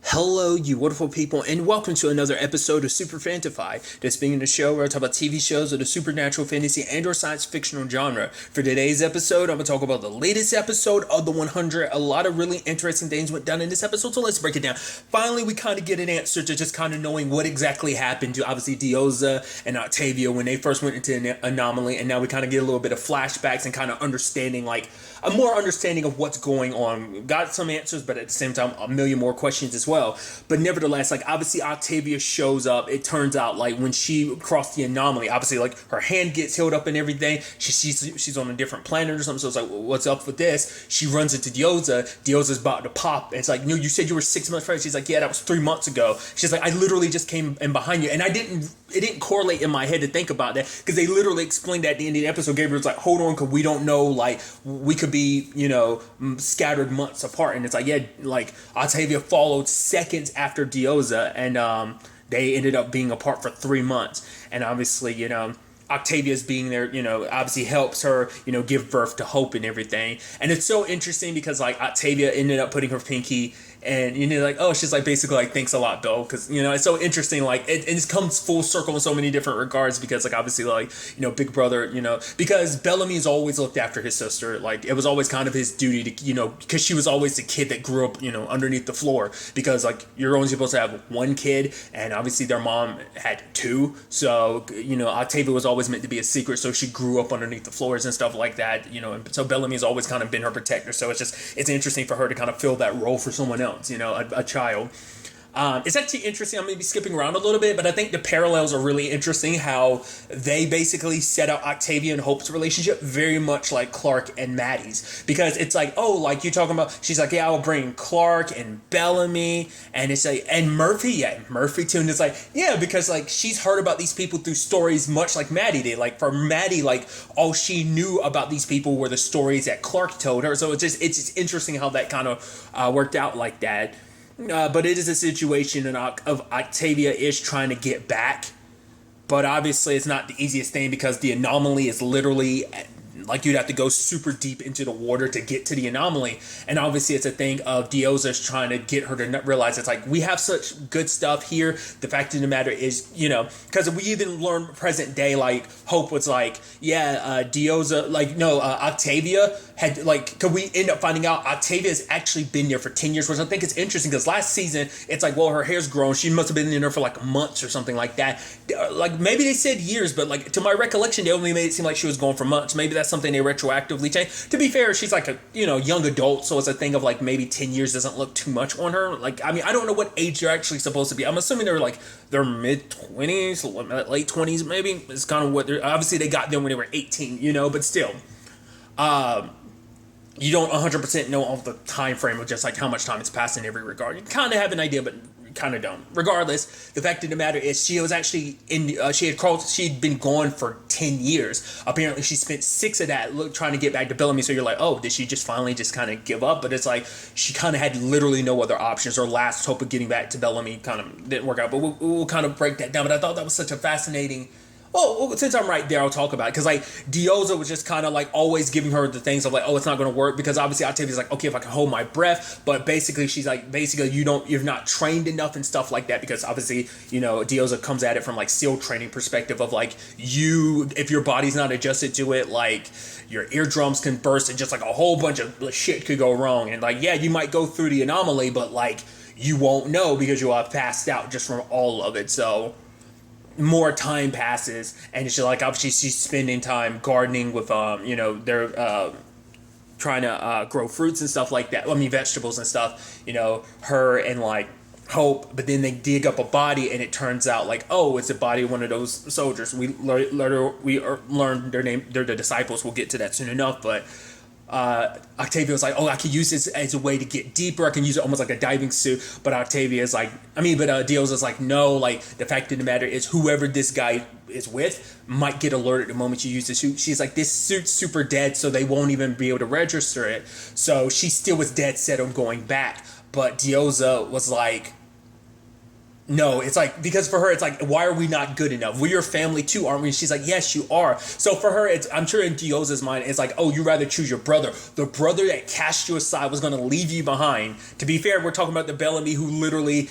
Hello, you wonderful people, and welcome to another episode of Super-Fanta-Fi. This being the show where I talk about TV shows of the supernatural, fantasy, and/or science fictional genre. For today's episode, I'm going to talk about the latest episode of the 100. A lot of really interesting things went down in this episode, so let's break it down. Finally, we kind of get an answer to just kind of knowing what exactly happened to, obviously, Diosa and Octavia when they first went into an anomaly, and now we kind of get a little bit of flashbacks and kind of understanding, like, a more understanding of what's going on. Got some answers, but at the same time, a million more questions as well. But nevertheless, like, obviously Octavia shows up. It turns out, like, when she crossed the anomaly, obviously, like, her hand gets healed up and everything. She's on a different planet or something. So it's like, what's up with this? She runs into Diosa. Diosa's about to pop. It's like, no, you said you were 6 months pregnant. She's like, yeah, that was 3 months ago. She's like, I literally just came in behind you. And it didn't correlate in my head to think about that because they literally explained that at the end of the episode. Gabriel's like, hold on, because we don't know, like, we could be, scattered months apart. And it's like, yeah, like, Octavia followed seconds after Diosa, and they ended up being apart for 3 months. And obviously, Octavia's being there, obviously helps her, give birth to hope and everything. And it's so interesting because, like, Octavia ended up putting her pinky, and like, oh, she's like, basically, like, thanks a lot, Bill, because it's so interesting. Like, it comes full circle in so many different regards because, like, obviously, like, Big Brother, because Bellamy's always looked after his sister. Like, it was always kind of his duty to, because she was always the kid that grew up, underneath the floor, because, like, you're only supposed to have one kid, and obviously their mom had two. So, Octavia was always meant to be a secret, so she grew up underneath the floors and stuff like that, and so Bellamy's always kind of been her protector. So it's interesting for her to kind of fill that role for someone else, a child. It's actually interesting. I'm going to be skipping around a little bit, but I think the parallels are really interesting. How they basically set out Octavia and Hope's relationship very much like Clark and Maddie's, because it's like, oh, like, you're talking about, she's like, yeah, I'll bring Clark and Bellamy, and it's like, and Murphy too, and it's like, yeah, because, like, she's heard about these people through stories much like Maddie did. Like, for Maddie, like, all she knew about these people were the stories that Clark told her. So it's just interesting how that kind of worked out like that. But it is a situation of Octavia is trying to get back. But obviously it's not the easiest thing because the anomaly is literally, like, you'd have to go super deep into the water to get to the anomaly. And obviously it's a thing of Diosa's trying to get her to realize it's like, we have such good stuff here. The fact of the matter is, because we even learned present day, like, Hope was like, yeah, Diosa, like, no, Octavia had, like, because we end up finding out Octavia has actually been there for 10 years, which I think is interesting because last season, it's like, well, her hair's grown. She must have been in there for, like, months or something like that. Like, maybe they said years, but, like, to my recollection, they only made it seem like she was gone for months. Maybe that's something they retroactively changed. To be fair, she's like a, young adult, so it's a thing of, like, maybe 10 years doesn't look too much on her. Like, I mean, I don't know what age they're actually supposed to be. I'm assuming they're, like, their mid-20s, late 20s, maybe. It's kind of what they're, obviously they got them when they were 18, but still. You don't 100% know all the time frame of just, like, how much time has passed in every regard. You kind of have an idea, but kind of don't. Regardless, the fact of the matter is she was actually in, she'd been gone for 10 years. Apparently she spent 6 of that trying to get back to Bellamy. So you're like, oh, did she just finally just kind of give up? But it's like, she kind of had literally no other options. Her last hope of getting back to Bellamy kind of didn't work out. But we'll kind of break that down. But I thought that was such a fascinating. Oh, since I'm right there, I'll talk about it. Because, like, Diosa was just kind of, like, always giving her the things of, like, oh, it's not going to work. Because, obviously, Octavia's like, okay, if I can hold my breath. But, basically, she's like, you're not trained enough and stuff like that. Because, obviously, Diosa comes at it from, like, SEAL training perspective of, like, if your body's not adjusted to it, like, your eardrums can burst and just, like, a whole bunch of shit could go wrong. And, like, yeah, you might go through the anomaly, but, like, you won't know because you'll have passed out just from all of it. So more time passes, and it's just like, obviously she's spending time gardening with they're trying to grow fruits and stuff like that. I mean, vegetables and stuff. Her and, like, Hope, but then they dig up a body, and it turns out, like, oh, it's a body of one of those soldiers. We learned their name. They're the disciples. We'll get to that soon enough, but. Octavia was like, oh, I can use this as a way to get deeper. I can use it almost like a diving suit. But Octavia is like, Diosa's like, no, like, the fact of the matter is whoever this guy is with might get alerted the moment you use the suit. She's like, this suit's super dead, so they won't even be able to register it. So she still was dead set on going back. But Diosa was like, No, it's like, because for her, it's like, why are we not good enough? We're your family too, aren't we? She's like, yes, you are. So for her, it's, I'm sure in Diosa's mind, it's like, oh, you rather choose your brother. The brother that cast you aside was going to leave you behind. To be fair, we're talking about the Bellamy who literally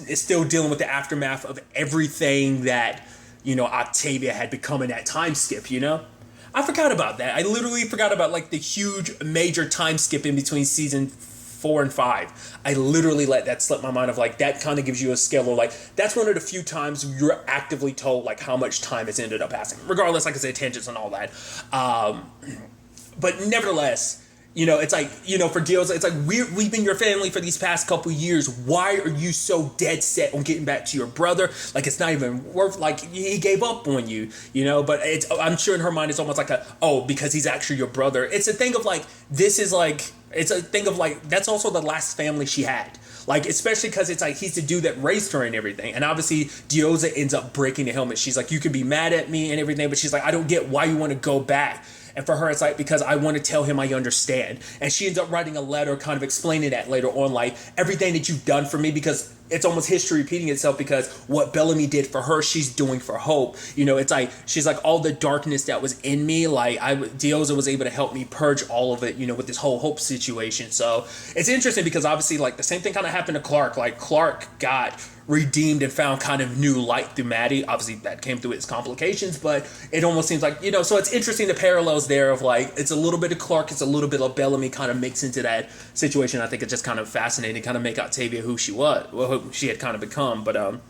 is still dealing with the aftermath of everything that, you know, Octavia had become in that time skip, you know? I forgot about that. I literally forgot about like the huge major time skip in between season 4 and 5. I literally let that slip my mind of like, that kind of gives you a scale of like, that's one of the few times you're actively told like how much time has ended up passing, regardless, like I said, tangents and all that. But nevertheless, you know, it's like, you know, for deals, it's like, we've been your family for these past couple years. Why are you so dead set on getting back to your brother? Like, it's not even worth, like, he gave up on you, you know? But it's, I'm sure in her mind, it's almost like a, oh, because he's actually your brother. It's a thing of like, this is like, it's a thing of like, that's also the last family she had. Like, especially because it's like, he's the dude that raised her and everything. And obviously, Diosa ends up breaking the helmet. She's like, you could be mad at me and everything, but she's like, I don't get why you want to go back. And for her, it's like, because I want to tell him I understand. And she ends up writing a letter kind of explaining that later on, like, everything that you've done for me, because it's almost history repeating itself, because what Bellamy did for her, she's doing for Hope. You know, it's like, she's like, all the darkness that was in me, like, Diosa was able to help me purge all of it, you know, with this whole Hope situation. So it's interesting because obviously, like, the same thing kind of happened to Clark. Like, Clark got redeemed and found kind of new light through Maddie. Obviously, that came through its complications, but it almost seems like, you know, so it's interesting the parallels there of like, it's a little bit of Clark, it's a little bit of Bellamy kind of mixed into that situation. I think it's just kind of fascinating, kind of make Octavia who she was, who she had kind of become. But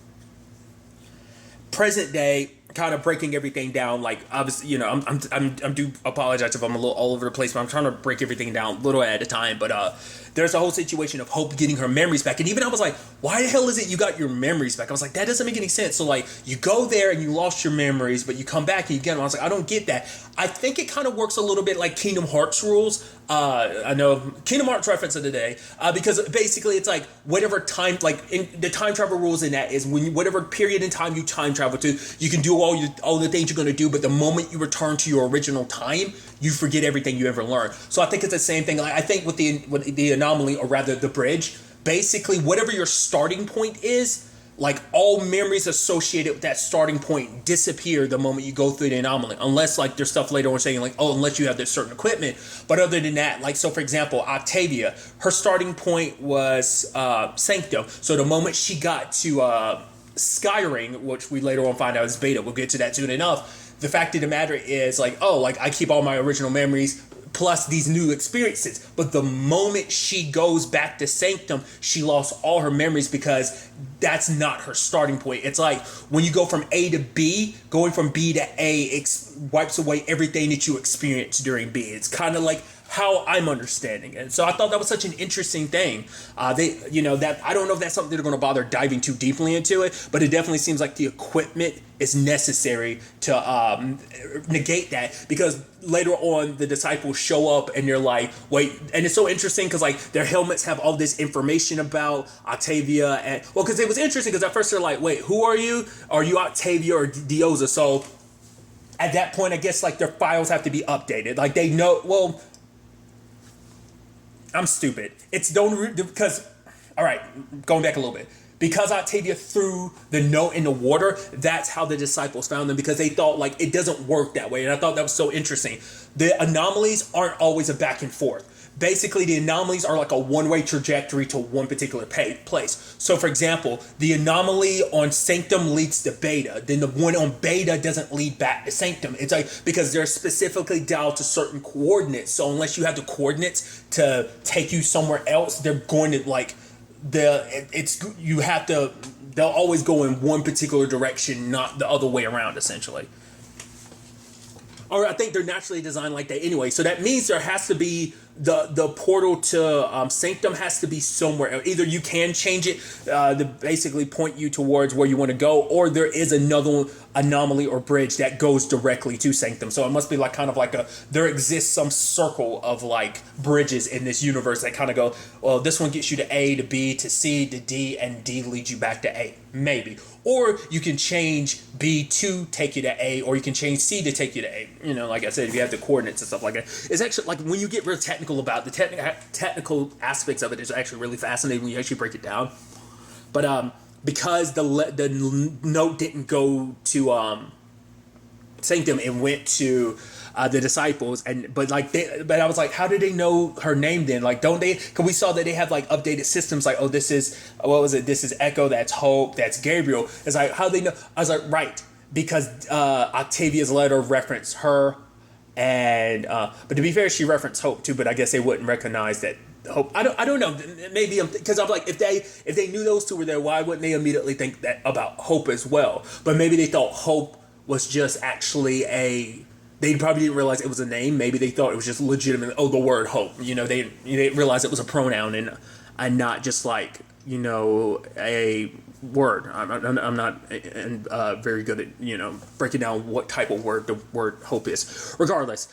present day, kind of breaking everything down, like, obviously, you know, I'm do apologize if I'm a little all over the place, but I'm trying to break everything down little at a time. But there's a whole situation of Hope getting her memories back, and even I was like, why the hell is it you got your memories back? I was like, that doesn't make any sense. So like, you go there and you lost your memories, but you come back and you get them. I was like, I don't get that. I think it kind of works a little bit like Kingdom Hearts rules. I know Kingdom Hearts reference of the day, because basically it's like whatever time, like in the time travel rules in that is when you, whatever period in time you time travel to, you can do all the things you're going to do, but the moment you return to your original time, you forget everything you ever learned. So I think it's the same thing. Like, I think with the anomaly, or rather the bridge, basically whatever your starting point is, like all memories associated with that starting point disappear the moment you go through the anomaly, unless like there's stuff later on saying like, oh, unless you have this certain equipment. But other than that, like, so for example, Octavia, her starting point was Sanctum. So the moment she got to Skyring, which we later on find out is beta, we'll get to that soon enough. The fact of the matter is like, oh, like I keep all my original memories plus these new experiences. But the moment she goes back to Sanctum, she lost all her memories because that's not her starting point. It's like when you go from A to B, going from B to A wipes away everything that you experienced during B. It's kind of like how I'm understanding it. So I thought that was such an interesting thing. You know, that I don't know if that's something they're going to bother diving too deeply into it, but it definitely seems like the equipment is necessary to negate that, because later on the disciples show up and they're like, wait, and it's so interesting because like their helmets have all this information about Octavia, and well, because it was interesting because at first they're like, wait, who are you? Are you Octavia or Diosa? So at that point, I guess like their files have to be updated. Like they know, well, I'm stupid. It's don't, because, all right, going back a little bit. Because Octavia threw the note in the water, that's how the disciples found them, because they thought like it doesn't work that way. And I thought that was so interesting. The anomalies aren't always a back and forth. Basically, the anomalies are like a one-way trajectory to one particular place. So, for example, the anomaly on Sanctum leads to Beta. Then the one on Beta doesn't lead back to Sanctum. It's like because they're specifically dialed to certain coordinates. So unless you have the coordinates to take you somewhere else, they're going to like you have to. They'll always go in one particular direction, not the other way around, essentially. Or I think they're naturally designed like that anyway. So that means there has to be the portal to Sanctum has to be somewhere. Either you can change it to basically point you towards where you want to go, or there is another anomaly or bridge that goes directly to Sanctum. So it must be like kind of like there exists some circle of like bridges in this universe that kind of go, well, this one gets you to A to B to C to D, and D leads you back to A, maybe. Or you can change B to take you to A, or you can change C to take you to A. You know, like I said, if you have the coordinates and stuff like that. It's actually, like, when you get real technical about the technical aspects of it, it's actually really fascinating when you actually break it down. But because the note didn't go to Sanctum, it went to the disciples, but I was like, how did they know her name then? Like, don't they? Because we saw that they have like updated systems. Like, oh, this is what was it? This is Echo. That's Hope. That's Gabriel. It's like, how they know? I was like, right, because Octavia's letter referenced her, and but to be fair, she referenced Hope too. But I guess they wouldn't recognize that Hope. I don't know. Maybe because I'm like, if they knew those two were there, why wouldn't they immediately think that about Hope as well? But maybe they thought Hope was just actually they probably didn't realize it was a name. Maybe they thought it was just legitimate. Oh, the word Hope. They didn't realize it was a pronoun and not just like, a word. I'm not very good at, breaking down what type of word the word Hope is. Regardless.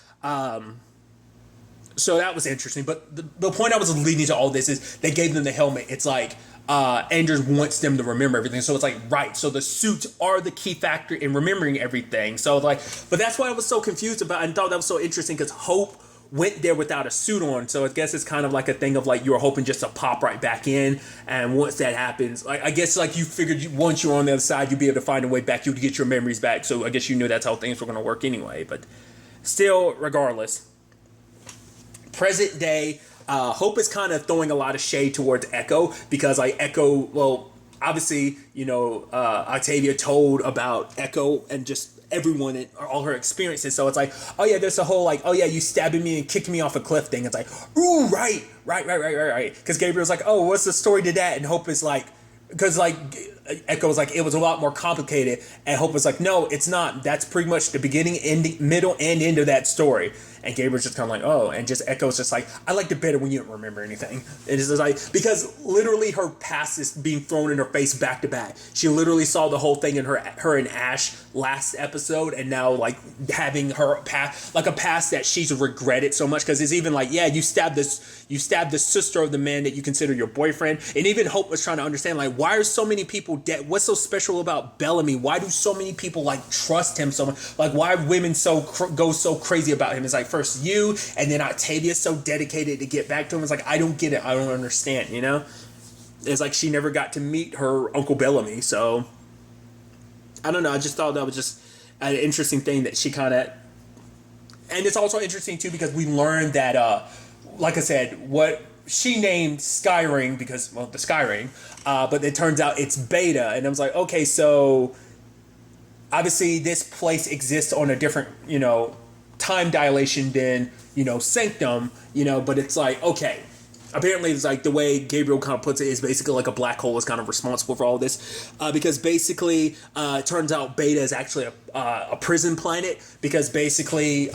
So that was interesting. But the point I was leading to all this is they gave them the helmet. It's like, Anders wants them to remember everything. So it's like, right. So the suits are the key factor in remembering everything. So like, but that's why I was so confused about and thought that was so interesting, because Hope went there without a suit on. So I guess it's kind of like a thing of like, you were hoping just to pop right back in. And once that happens, like, I guess like you figured once you're on the other side, you'd be able to find a way back. You'd get your memories back. So I guess you knew that's how things were going to work anyway. But still, regardless, present day, Hope is kind of throwing a lot of shade towards Echo, because like Echo, well, obviously, Octavia told about Echo and just everyone and all her experiences. So it's like, oh yeah, there's a whole like, oh yeah, you stabbing me and kicking me off a cliff thing. It's like, ooh, right. Because Gabriel's like, oh, what's the story to that? And Hope is like, because like Echo was like, it was a lot more complicated, and Hope was like, no, it's not. That's pretty much the beginning, ending, middle, and end of that story. And Gabriel's just kind of like, oh, and just Echo's just like, I liked it better when you don't remember anything. It's just like, because literally her past is being thrown in her face back to back. She literally saw the whole thing in her and Ash last episode, and now like having her past, like a past that she's regretted so much, because it's even like, yeah, you stabbed the sister of the man that you consider your boyfriend. And even Hope was trying to understand, like, why are so many people dead? What's so special about Bellamy? Why do so many people like trust him so much? Like, why women go so crazy about him? It's like, first you, and then Octavia's so dedicated to get back to him. It's like, I don't get it. I don't understand, It's like she never got to meet her Uncle Bellamy. So, I don't know. I just thought that was just an interesting thing that she kind of... And it's also interesting, too, because we learned that, like I said, what she named Skyring, because, well, the Skyring, but it turns out it's Beta. And I was like, okay, so obviously this place exists on a different, time dilation than, Sanctum, but it's like, okay, apparently it's like the way Gabriel kind of puts it is basically like a black hole is kind of responsible for all this, because basically it turns out Beta is actually a prison planet, because basically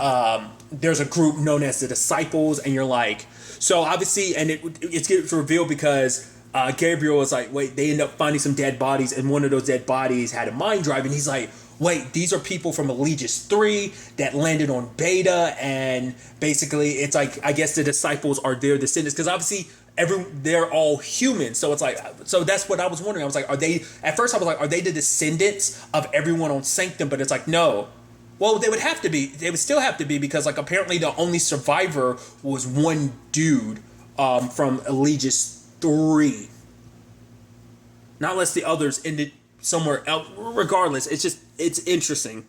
there's a group known as the Disciples, and you're like, so obviously, and it gets revealed because Gabriel is like, wait, they end up finding some dead bodies, and one of those dead bodies had a mind drive, and he's like, wait, these are people from Aegis 3 that landed on Beta, and basically it's like, I guess the Disciples are their descendants, because obviously they're all human. So it's like, so that's what I was wondering. I was like, are they the descendants of everyone on Sanctum? But it's like, no. Well, they would still have to be, because like apparently the only survivor was one dude from Aegis 3. Not unless the others ended somewhere else. Regardless, it's interesting.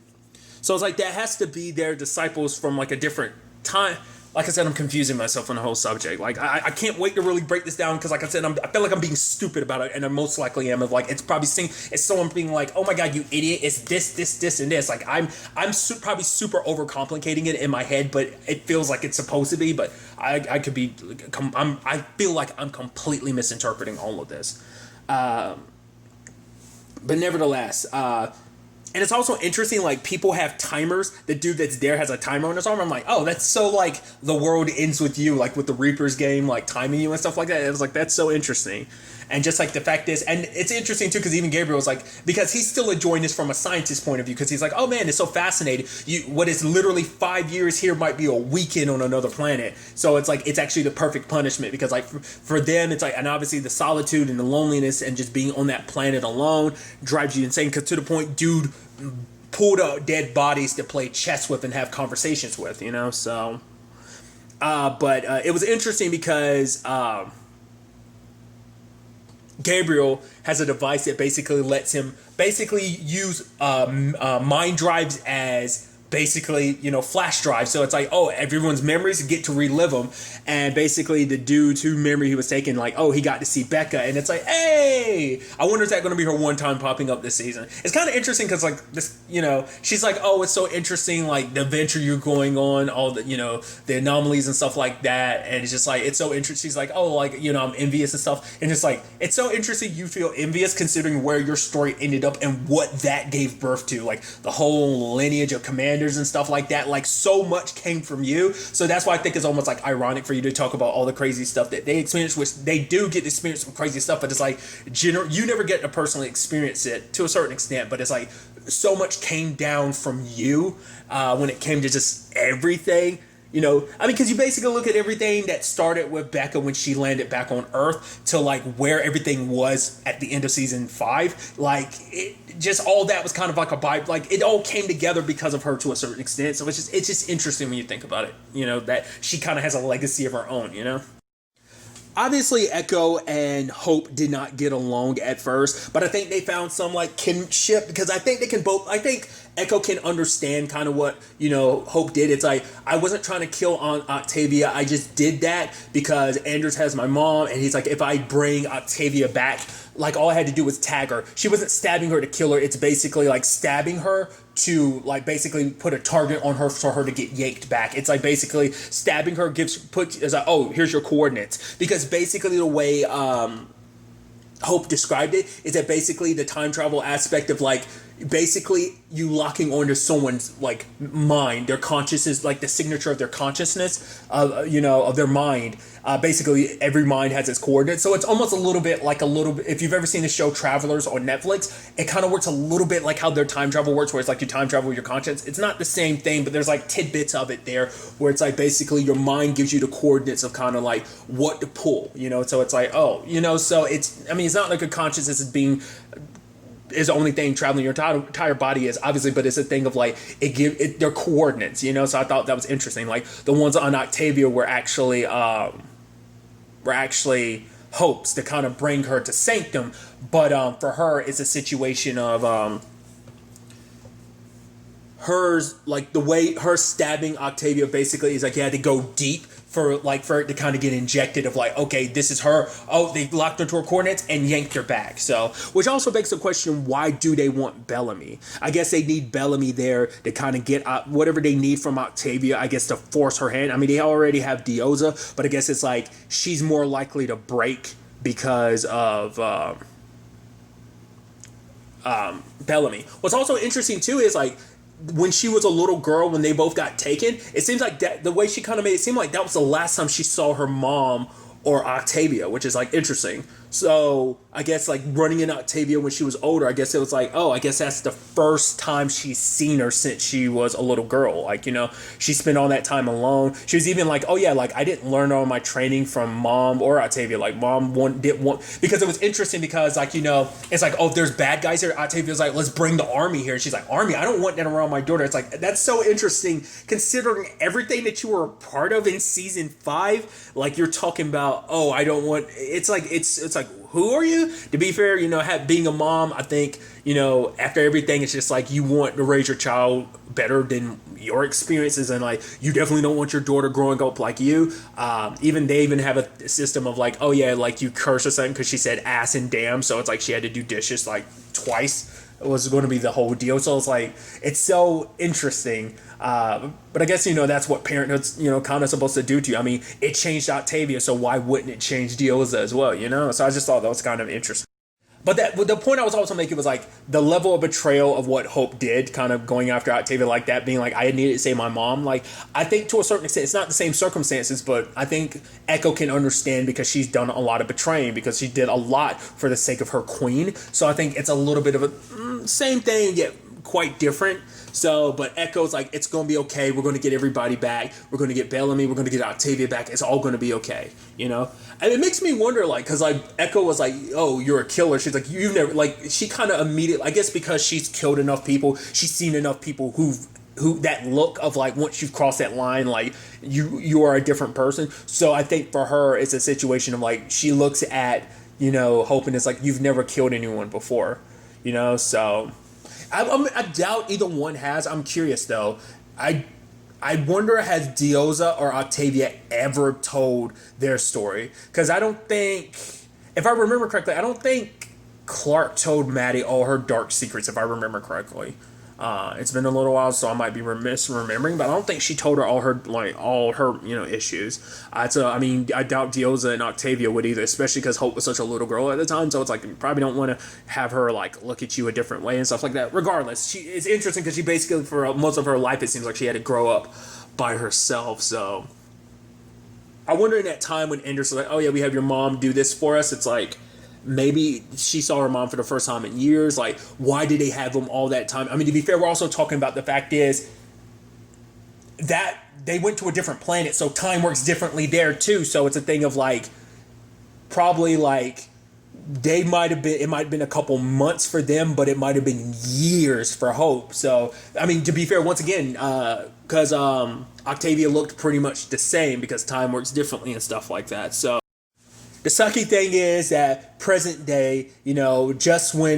So it's like, that has to be their disciples from like a different time. Like I said, I'm confusing myself on the whole subject. Like, I can't wait to really break this down, because like I said, I feel like I'm being stupid about it, and I most likely am. Of like, it's probably it's someone being like, oh my god, you idiot, it's this and this. Like, I'm probably super overcomplicating it in my head, but it feels like it's supposed to be. But I could be, I feel like I'm completely misinterpreting all of this. But nevertheless, and it's also interesting, like, people have timers. The dude that's there has a timer on his arm. I'm like, oh, that's so, like, the world ends with you, like, with the Reaper's game, like, timing you and stuff like that. It was like, that's so interesting. And just, like, the fact is, and it's interesting, too, because even Gabriel was like, because he's still enjoying this from a scientist's point of view, because he's like, oh, man, it's so fascinating. What is literally 5 years here might be a weekend on another planet. So it's like, it's actually the perfect punishment, because, like, for them, it's like, and obviously the solitude and the loneliness and just being on that planet alone drives you insane, because to the point, dude pulled out dead bodies to play chess with and have conversations with, so but it was interesting because Gabriel has a device that basically lets him basically use mind drives as basically, flash drive. So it's like, oh, everyone's memories get to relive them. And basically the dude's whose memory he was taking, like, oh, he got to see Becca. And it's like, hey, I wonder if that's going to be her one time popping up this season. It's kind of interesting because, like, this, she's like, oh, it's so interesting, like, the adventure you're going on, all the, the anomalies and stuff like that. And it's just like, it's so interesting. She's like, oh, like, I'm envious and stuff. And it's like, it's so interesting you feel envious considering where your story ended up and what that gave birth to. Like, the whole lineage of commanders and stuff like that, like so much came from you. So that's why I think it's almost like ironic for you to talk about all the crazy stuff that they experience, which they do get to experience some crazy stuff, but it's like you never get to personally experience it to a certain extent, but it's like so much came down from you when it came to just everything. Because you basically look at everything that started with Becca when she landed back on Earth to like where everything was at the end of season 5. Like just all that was kind of like a vibe. Like it all came together because of her to a certain extent. So it's just interesting when you think about it. That she kind of has a legacy of her own. Obviously, Echo and Hope did not get along at first, but I think they found some like kinship because I think they can both. I think Echo can understand kind of what Hope did. It's like I wasn't trying to kill on Octavia. I just did that because Anders has my mom, and he's like, if I bring Octavia back, like all I had to do was tag her. She wasn't stabbing her to kill her. It's basically like stabbing her to like basically put a target on her for her to get yanked back. It's like basically stabbing her is like, oh, here's your coordinates. Because basically the way Hope described it is that basically the time travel aspect of like basically you locking onto someone's like mind, their consciousness, like the signature of their consciousness of their mind. Basically every mind has its coordinates, so it's almost a little bit if you've ever seen the show Travelers on Netflix, it kind of works a little bit like how their time travel works, where it's like you time travel with your conscience. It's not the same thing, but there's like tidbits of it there where it's like basically your mind gives you the coordinates of kind of like what to pull, so it's like, oh, so it's not like a consciousness is the only thing traveling your entire body is, obviously, but it's a thing of like their coordinates, so I thought that was interesting. Like the ones on Octavia were actually hopes to kind of bring her to Sanctum, but for her it's a situation of hers, like the way her stabbing Octavia basically is like you had to go deep for it to kind of get injected of like, okay, this is her. Oh, they locked her to her coordinates and yanked her back. So, which also begs the question, why do they want Bellamy? I guess they need Bellamy there to kind of get whatever they need from Octavia, I guess, to force her hand. I mean, they already have Dioza, but I guess it's like she's more likely to break because of Bellamy. What's also interesting too is like, when she was a little girl, when they both got taken, it seems like that the way she kind of made it seem like that was the last time she saw her mom or Octavia, which is like interesting. So I guess like running in Octavia when she was older, I guess it was like, oh, I guess that's the first time she's seen her since she was a little girl. Like, she spent all that time alone. She was even like, oh yeah, like I didn't learn all my training from mom or Octavia. Like mom didn't want, because it was interesting because like, it's like, oh, if there's bad guys here, Octavia's like, let's bring the army here. She's like, army? I don't want that around my daughter. It's like, that's so interesting considering everything that you were a part of in season 5. Like you're talking about, oh, I don't want, it's like, it's like, who are you? To be fair, being a mom, I think, after everything, it's just like you want to raise your child better than your experiences, and like you definitely don't want your daughter growing up like you. They even have a system of like, oh yeah, like you curse or something because she said ass and damn, so it's like she had to do dishes like twice. It was going to be the whole deal. So it's like, it's so interesting. But I guess, that's what parenthood's, kind of supposed to do to you. I mean, it changed Octavia, so why wouldn't it change Dioza as well, So I just thought that was kind of interesting. But the point I was also making was like the level of betrayal of what Hope did, kind of going after Octavia like that, being like, I needed to save my mom. Like, I think to a certain extent, it's not the same circumstances, but I think Echo can understand because she's done a lot of betraying, because she did a lot for the sake of her queen. So I think it's a little bit of a same thing, yet quite different. So, but Echo's like, it's going to be okay. We're going to get everybody back. We're going to get Bellamy. We're going to get Octavia back. It's all going to be okay, And it makes me wonder, like, because like Echo was like, oh, you're a killer. She's like, you've never, like, she kind of immediately, I guess because she's killed enough people, she's seen enough people who that look of like, once you've crossed that line, like you are a different person. So I think for her, it's a situation of like, she looks at hoping it's like you've never killed anyone before, so I doubt either one has. I'm curious though. I wonder, has Dioza or Octavia ever told their story? Because I don't think, if I remember correctly, I don't think Clark told Maddie all her dark secrets, if I remember correctly. It's been a little while, so I might be remiss remembering, but I don't think she told her all her issues. So I mean, I doubt Dioza and Octavia would either, especially because Hope was such a little girl at the time. So it's like you probably don't want to have her like look at you a different way and stuff like that. Regardless, it's interesting because she basically for most of her life it seems like she had to grow up by herself. So I wonder in that time when Ender's like, oh yeah, we have your mom do this for us. It's like, maybe she saw her mom for the first time in years. Like, why did they have them all that time? I mean, to be fair, we're also talking about the fact is that they went to a different planet, so time works differently there too. So it's a thing of like, probably like it might have been a couple months for them, but it might have been years for Hope. So I mean, to be fair, once again, because Octavia looked pretty much the same because time works differently and stuff like that. So the sucky thing is that present day, just when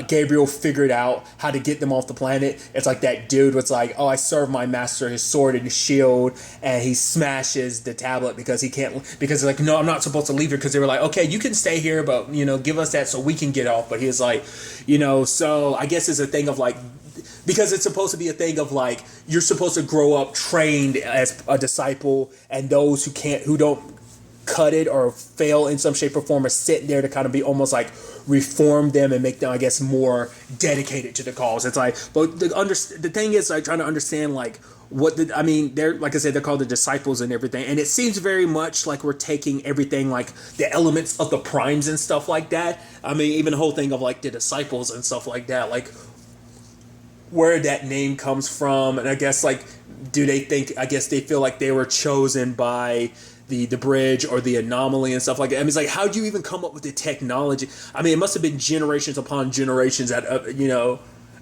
Gabriel figured out how to get them off the planet, it's like that dude was like, oh, I serve my master his sword and his shield, and he smashes the tablet because he can't, because like, no, I'm not supposed to leave here, because they were like, okay, you can stay here, but, give us that so we can get off. But he was like, so I guess it's a thing of like, because it's supposed to be a thing of like, you're supposed to grow up trained as a disciple, and those who don't cut it or fail in some shape or form are sitting there to kind of be almost like reform them and make them, I guess, more dedicated to the cause. It's like, but the thing is like trying to understand like they're, like I said, they're called the disciples and everything, and it seems very much like we're taking everything, like the elements of the primes and stuff like that. I mean, even the whole thing of like the disciples and stuff like that, like where that name comes from, and I guess like, I guess they feel like they were chosen by the bridge or the anomaly and stuff like that. I mean, it's like, how do you even come up with the technology? I mean, it must have been generations upon generations that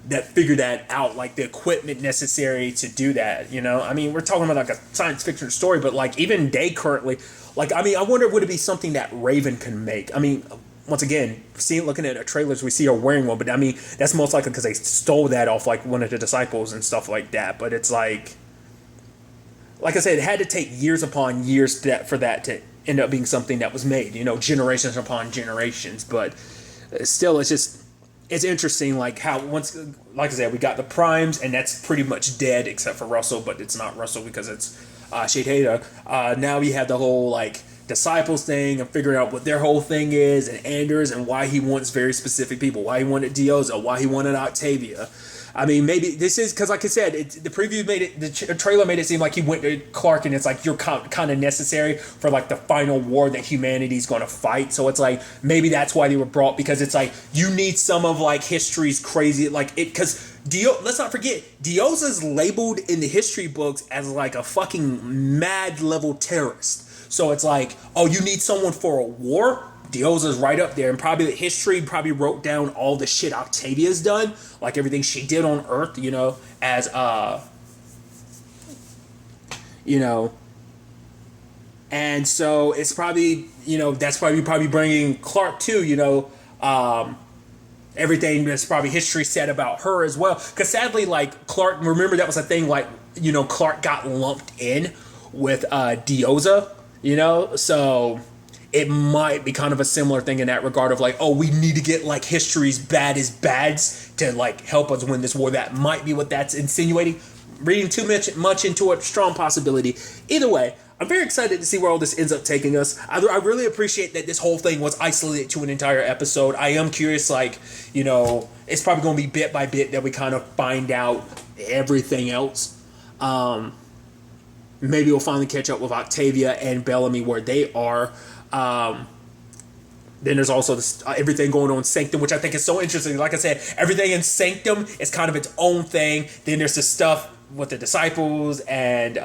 that figured that out, like the equipment necessary to do that. I mean, we're talking about like a science fiction story, but like even they currently, like, I mean, I wonder, would it be something that Raven can make? I mean, once again, looking at the trailers, we see her wearing one, but I mean, that's most likely because they stole that off like one of the disciples and stuff like that. But it's like I said, it had to take years upon years for that to end up being something that was made, generations upon generations. But still, it's interesting, like how like I said, we got the primes, and that's pretty much dead except for Russell, but it's not Russell because it's Shade Hader. Now we have the whole like disciples thing and figuring out what their whole thing is, and Anders and why he wants very specific people, why he wanted Dioza, why he wanted Octavia. I mean, maybe this is because, like I said, the preview the trailer made it seem like he went to Clark, and it's like you're kind of necessary for like the final war that humanity's going to fight. So it's like maybe that's why they were brought, because it's like you need some of like history's crazy, like it, because let's not forget, Dioza's labeled in the history books as like a fucking mad level terrorist. So it's like, oh, you need someone for a war? Dioza's right up there, and probably the history probably wrote down all the shit Octavia's done, like everything she did on Earth, as and so it's probably, that's probably bringing Clark too, everything that's probably history said about her as well, because sadly, like Clark, remember that was a thing, like Clark got lumped in with Dioza, so it might be kind of a similar thing in that regard of like, oh, we need to get like history's bads to like help us win this war. That might be what that's insinuating. Reading too much into a strong possibility. Either way, I'm very excited to see where all this ends up taking us. I really appreciate that this whole thing was isolated to an entire episode. I am curious, like, it's probably going to be bit by bit that we kind of find out everything else. Maybe we'll finally catch up with Octavia and Bellamy where they are. Then there's also this, everything going on in Sanctum, which I think is so interesting. Like I said, everything in Sanctum is kind of its own thing. Then there's the stuff with the disciples and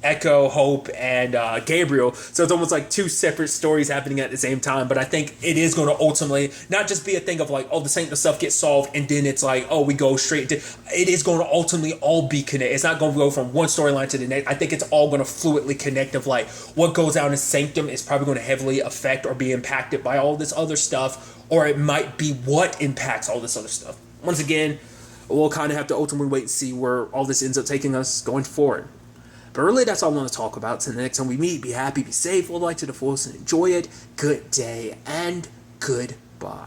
Echo, Hope, and Gabriel. So it's almost like two separate stories happening at the same time. But I think it is going to ultimately not just be a thing of like, oh, the Sanctum stuff gets solved and then it's like, oh, we go straight to. It is going to ultimately all be connected. It's not going to go from one storyline to the next. I think it's all going to fluidly connect of like what goes out in Sanctum is probably going to heavily affect or be impacted by all this other stuff, or it might be what impacts all this other stuff. Once again, we'll kind of have to ultimately wait and see where all this ends up taking us going forward. But really, that's all I want to talk about. So the next time we meet, be happy, be safe, live life to the fullest, and enjoy it. Good day, and goodbye.